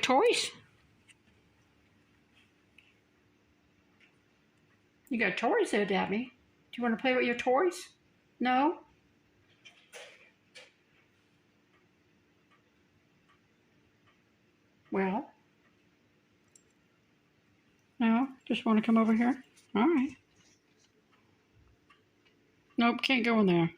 toys? You got toys there, Daphne. Do you want to play with your toys? No? Well, no? Just want to come over here? All right. Nope, can't go in there.